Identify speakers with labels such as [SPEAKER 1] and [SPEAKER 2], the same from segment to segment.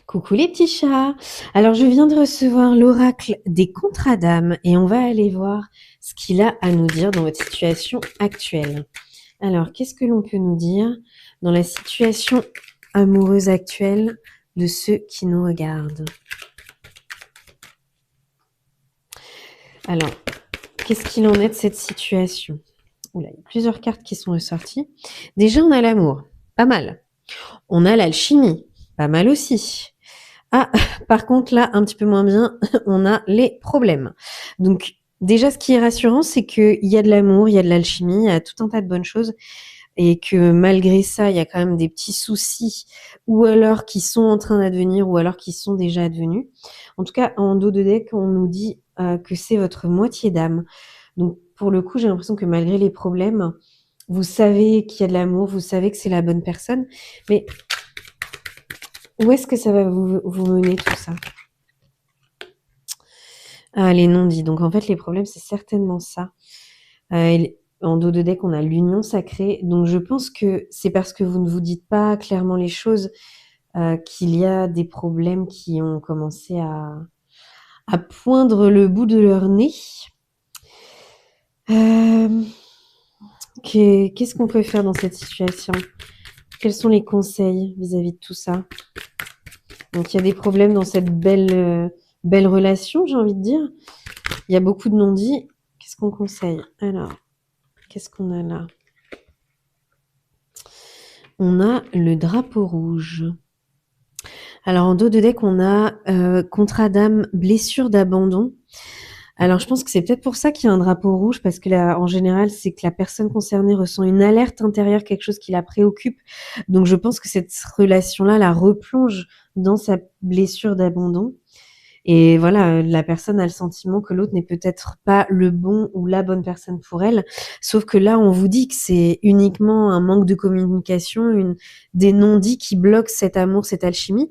[SPEAKER 1] Coucou les petits chats. Alors je viens de recevoir l'oracle des contrats d'âme et on va aller voir ce qu'il a à nous dire dans votre situation actuelle. Alors qu'est-ce que l'on peut nous dire dans la situation amoureuse actuelle de ceux qui nous regardent? Alors, qu'est-ce qu'il en est de cette situation? Oula, il y a plusieurs cartes qui sont ressorties. Déjà, on a l'amour, pas mal. On a l'alchimie, pas mal aussi. Ah, par contre, là, un petit peu moins bien, on a les problèmes. Donc, déjà, ce qui est rassurant, c'est qu'il y a de l'amour, il y a de l'alchimie, il y a tout un tas de bonnes choses, et que malgré ça, il y a quand même des petits soucis, ou alors qui sont en train d'advenir, ou alors qui sont déjà advenus. En tout cas, en dos de deck, on nous dit que c'est votre moitié d'âme. Donc, pour le coup, j'ai l'impression que malgré les problèmes, vous savez qu'il y a de l'amour, vous savez que c'est la bonne personne, mais où est-ce que ça va vous mener tout ça? Ah, les non-dits. Donc en fait, les problèmes, c'est certainement ça. En dos de deck, on a l'union sacrée. Donc je pense que c'est parce que vous ne vous dites pas clairement les choses qu'il y a des problèmes qui ont commencé à poindre le bout de leur nez. Qu'est-ce qu'on peut faire dans cette situation? Quels sont les conseils vis-à-vis de tout ça? Donc il y a des problèmes dans cette belle relation, j'ai envie de dire. Il y a beaucoup de non-dits. Qu'est-ce qu'on conseille? Alors, qu'est-ce qu'on a là? On a le drapeau rouge. Alors, en dos de deck, on a contrat d'âme, blessure d'abandon. Alors, je pense que c'est peut-être pour ça qu'il y a un drapeau rouge, parce que là, en général, c'est que la personne concernée ressent une alerte intérieure, quelque chose qui la préoccupe. Donc, je pense que cette relation-là la replonge dans sa blessure d'abandon. Et voilà, la personne a le sentiment que l'autre n'est peut-être pas le bon ou la bonne personne pour elle. Sauf que là, on vous dit que c'est uniquement un manque de communication, des non-dits qui bloquent cet amour, cette alchimie.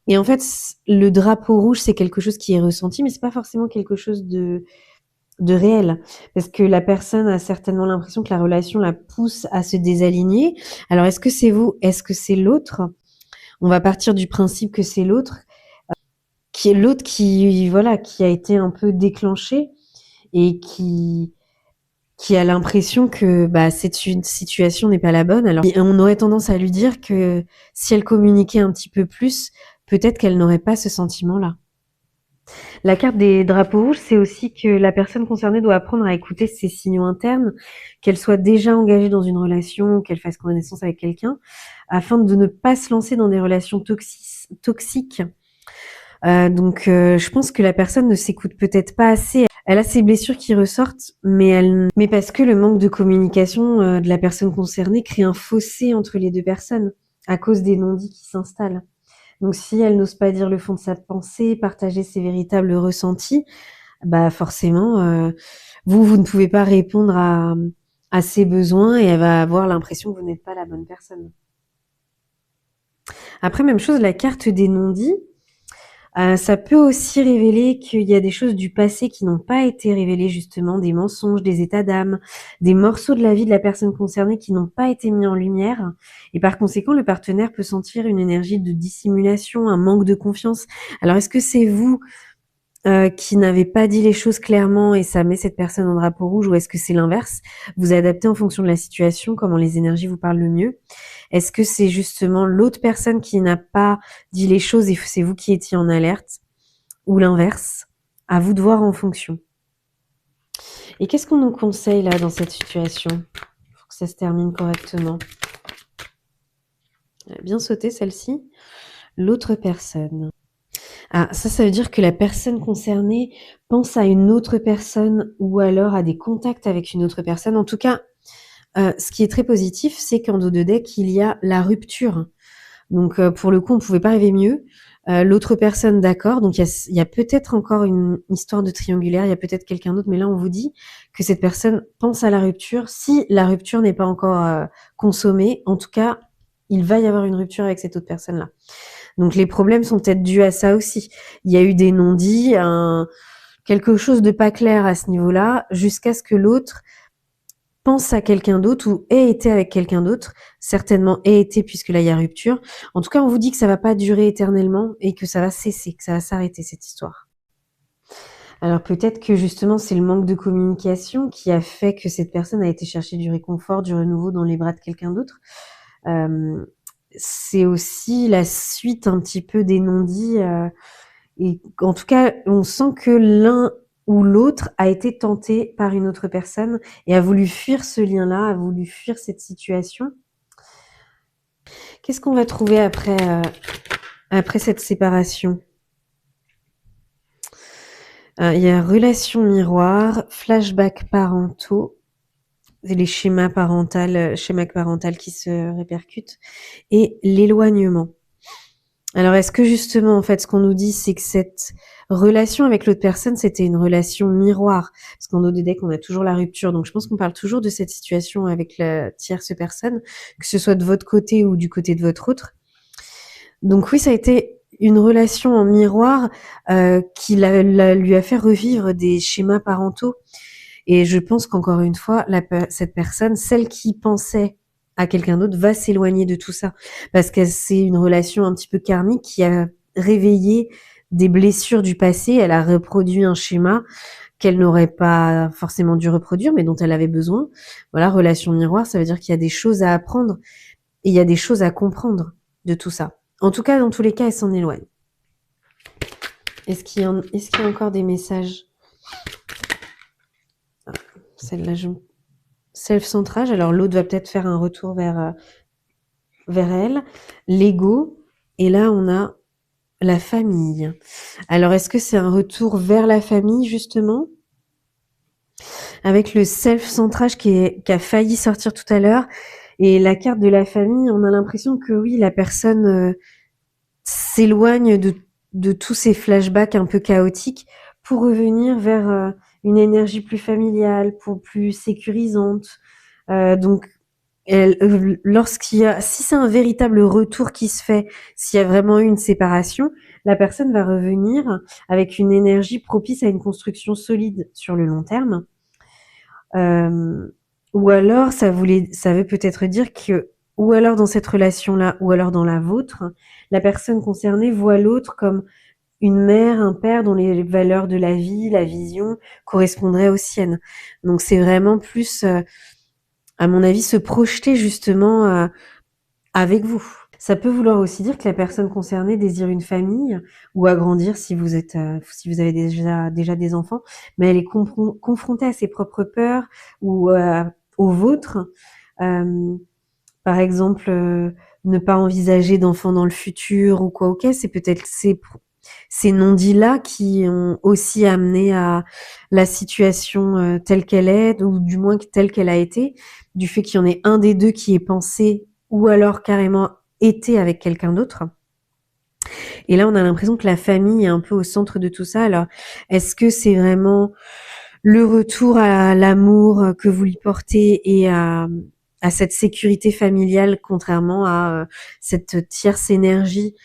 [SPEAKER 1] Et en fait, le drapeau rouge, c'est quelque chose qui est ressenti, mais c'est pas forcément quelque chose de réel. Parce que la personne a certainement l'impression que la relation la pousse à se désaligner. Alors, est-ce que c'est vous? Est-ce que c'est l'autre? On va partir du principe que c'est l'autre, qui est l'autre qui, voilà, qui a été un peu déclenché et qui a l'impression que cette situation n'est pas la bonne. Alors, on aurait tendance à lui dire que si elle communiquait un petit peu plus, peut-être qu'elle n'aurait pas ce sentiment-là. La carte des drapeaux rouges, c'est aussi que la personne concernée doit apprendre à écouter ses signaux internes, qu'elle soit déjà engagée dans une relation, qu'elle fasse connaissance avec quelqu'un, afin de ne pas se lancer dans des relations toxiques. Donc, je pense que la personne ne s'écoute peut-être pas assez. Elle a ses blessures qui ressortent, mais parce que le manque de communication de la personne concernée crée un fossé entre les deux personnes à cause des non-dits qui s'installent. Donc, si elle n'ose pas dire le fond de sa pensée, partager ses véritables ressentis, forcément, vous ne pouvez pas répondre à ses besoins et elle va avoir l'impression que vous n'êtes pas la bonne personne. Après, même chose, la carte des non-dits, ça peut aussi révéler qu'il y a des choses du passé qui n'ont pas été révélées, justement, des mensonges, des états d'âme, des morceaux de la vie de la personne concernée qui n'ont pas été mis en lumière. Et par conséquent, le partenaire peut sentir une énergie de dissimulation, un manque de confiance. Alors, est-ce que c'est vous qui n'avez pas dit les choses clairement et ça met cette personne en drapeau rouge, ou est-ce que c'est l'inverse? Vous adaptez en fonction de la situation, comment les énergies vous parlent le mieux. Est-ce que c'est justement l'autre personne qui n'a pas dit les choses et c'est vous qui étiez en alerte, ou l'inverse? À vous de voir en fonction. Et qu'est-ce qu'on nous conseille là dans cette situation pour que ça se termine correctement? Elle a bien sauté celle-ci. L'autre personne. Ah, ça veut dire que la personne concernée pense à une autre personne ou alors à des contacts avec une autre personne. En tout cas, ce qui est très positif, c'est qu'en dos de deck, il y a la rupture. Donc, pour le coup, on ne pouvait pas rêver mieux. L'autre personne, d'accord. Donc, il y a peut-être encore une histoire de triangulaire, il y a peut-être quelqu'un d'autre, mais là, on vous dit que cette personne pense à la rupture. Si la rupture n'est pas encore consommée, en tout cas, il va y avoir une rupture avec cette autre personne-là. Donc les problèmes sont peut-être dus à ça aussi. Il y a eu des non-dits, quelque chose de pas clair à ce niveau-là, jusqu'à ce que l'autre pense à quelqu'un d'autre ou ait été avec quelqu'un d'autre, certainement ait été puisque là il y a rupture. En tout cas, on vous dit que ça va pas durer éternellement et que ça va cesser, que ça va s'arrêter cette histoire. Alors peut-être que justement c'est le manque de communication qui a fait que cette personne a été chercher du réconfort, du renouveau dans les bras de quelqu'un d'autre. C'est aussi la suite un petit peu des non-dits, et en tout cas, on sent que l'un ou l'autre a été tenté par une autre personne et a voulu fuir ce lien-là, a voulu fuir cette situation. Qu'est-ce qu'on va trouver après cette séparation? Il y a relations miroirs, flashbacks parentaux, les schémas parentaux qui se répercutent et l'éloignement. Alors, est-ce que justement, en fait, ce qu'on nous dit, c'est que cette relation avec l'autre personne, c'était une relation miroir? Parce qu'en ODDEC, on a toujours la rupture. Donc, je pense qu'on parle toujours de cette situation avec la tierce personne, que ce soit de votre côté ou du côté de votre autre. Donc oui, ça a été une relation en miroir qui lui a fait revivre des schémas parentaux. Et je pense qu'encore une fois, cette personne, celle qui pensait à quelqu'un d'autre, va s'éloigner de tout ça. Parce que c'est une relation un petit peu karmique qui a réveillé des blessures du passé. Elle a reproduit un schéma qu'elle n'aurait pas forcément dû reproduire, mais dont elle avait besoin. Voilà, relation miroir, ça veut dire qu'il y a des choses à apprendre et il y a des choses à comprendre de tout ça. En tout cas, dans tous les cas, elle s'en éloigne. Est-ce qu'il y a encore des messages? Celle-là, self-centrage. Alors, l'autre va peut-être faire un retour vers elle. L'ego. Et là, on a la famille. Alors, est-ce que c'est un retour vers la famille, justement? Avec le self-centrage qui a failli sortir tout à l'heure. Et la carte de la famille, on a l'impression que oui, la personne s'éloigne de tous ces flashbacks un peu chaotiques pour revenir vers une énergie plus familiale, plus sécurisante. Donc, si c'est un véritable retour qui se fait, s'il y a vraiment eu une séparation, la personne va revenir avec une énergie propice à une construction solide sur le long terme. Ou alors, ça veut peut-être dire que, ou alors dans cette relation-là, ou alors dans la vôtre, la personne concernée voit l'autre comme une mère, un père dont les valeurs de la vie, la vision correspondraient aux siennes. Donc c'est vraiment plus, à mon avis, se projeter justement avec vous. Ça peut vouloir aussi dire que la personne concernée désire une famille ou agrandir si vous avez déjà des enfants, mais elle est confrontée à ses propres peurs ou aux vôtres. Par exemple, ne pas envisager d'enfants dans le futur ou quoi. Ok, c'est peut-être ces non-dits-là qui ont aussi amené à la situation telle qu'elle est, ou du moins telle qu'elle a été, du fait qu'il y en ait un des deux qui ait pensé ou alors carrément été avec quelqu'un d'autre. Et là, on a l'impression que la famille est un peu au centre de tout ça. Alors, est-ce que c'est vraiment le retour à l'amour que vous lui portez et à cette sécurité familiale, contrairement à cette tierce énergie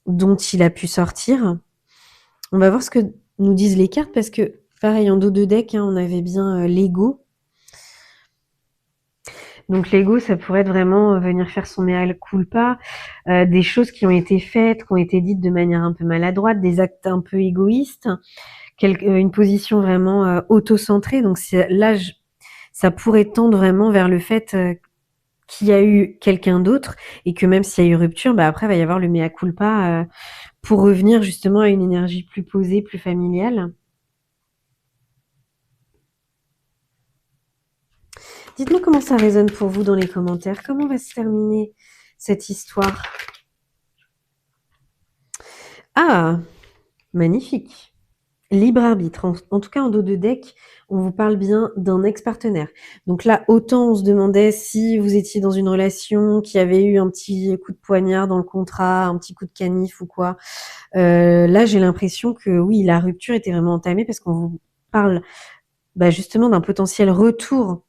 [SPEAKER 1] dont il a pu sortir? On va voir ce que nous disent les cartes parce que, pareil, en dos de deck, on avait bien l'ego. Donc l'ego, ça pourrait être vraiment venir faire son mea culpa, des choses qui ont été faites, qui ont été dites de manière un peu maladroite, des actes un peu égoïstes, une position vraiment auto-centrée. Donc là, ça pourrait tendre vraiment vers le fait qu'il y a eu quelqu'un d'autre et que même s'il y a eu rupture, après, il va y avoir le mea culpa pour revenir justement à une énergie plus posée, plus familiale. Dites-moi comment ça résonne pour vous dans les commentaires. Comment va se terminer cette histoire? Ah, magnifique. Libre arbitre. En tout cas, en dos de deck, on vous parle bien d'un ex-partenaire. Donc là, autant on se demandait si vous étiez dans une relation qui avait eu un petit coup de poignard dans le contrat, un petit coup de canif ou quoi. Là, j'ai l'impression que oui, la rupture était vraiment entamée parce qu'on vous parle justement d'un potentiel retour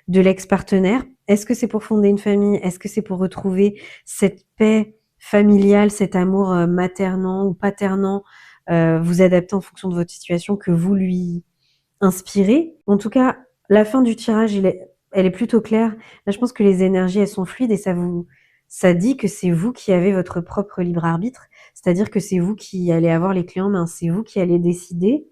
[SPEAKER 1] de l'ex-partenaire. Est-ce que c'est pour fonder une famille? Est-ce que c'est pour retrouver cette paix familiale, cet amour maternant ou paternant, vous adapter en fonction de votre situation que vous lui inspirez? En tout cas, la fin du tirage, il est elle est plutôt claire. Là, je pense que les énergies, elles sont fluides et ça dit que c'est vous qui avez votre propre libre arbitre. C'est-à-dire que c'est vous qui allez avoir les clés en main. C'est vous qui allez décider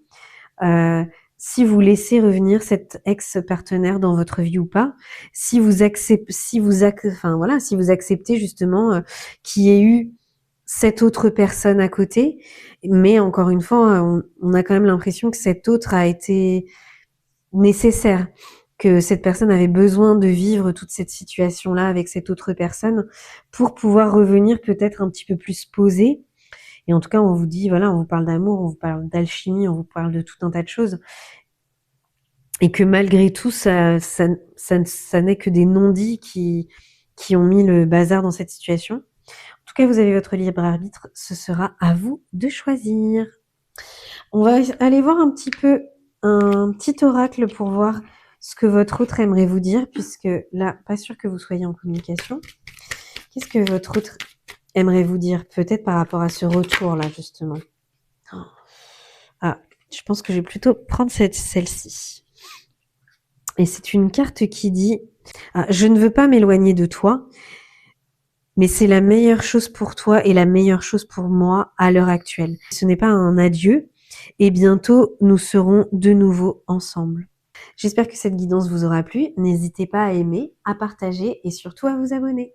[SPEAKER 1] si vous laissez revenir cet ex-partenaire dans votre vie ou pas. Si vous acceptez, enfin voilà, si vous acceptez justement qu'il y ait eu cette autre personne à côté. Mais encore une fois, on a quand même l'impression que cet autre a été nécessaire, que cette personne avait besoin de vivre toute cette situation-là avec cette autre personne pour pouvoir revenir peut-être un petit peu plus posé. Et en tout cas, on vous dit, voilà, on vous parle d'amour, on vous parle d'alchimie, on vous parle de tout un tas de choses. Et que malgré tout, ça n'est que des non-dits qui ont mis le bazar dans cette situation. En tout cas, vous avez votre libre arbitre, ce sera à vous de choisir. On va aller voir un petit peu un petit oracle pour voir ce que votre autre aimerait vous dire, puisque là, pas sûr que vous soyez en communication. Qu'est-ce que votre autre aimerait vous dire, peut-être par rapport à ce retour-là, justement? Ah, je pense que je vais plutôt prendre celle-ci. Et c'est une carte qui dit je ne veux pas m'éloigner de toi, mais c'est la meilleure chose pour toi et la meilleure chose pour moi à l'heure actuelle. Ce n'est pas un adieu, et bientôt nous serons de nouveau ensemble. J'espère que cette guidance vous aura plu. N'hésitez pas à aimer, à partager et surtout à vous abonner.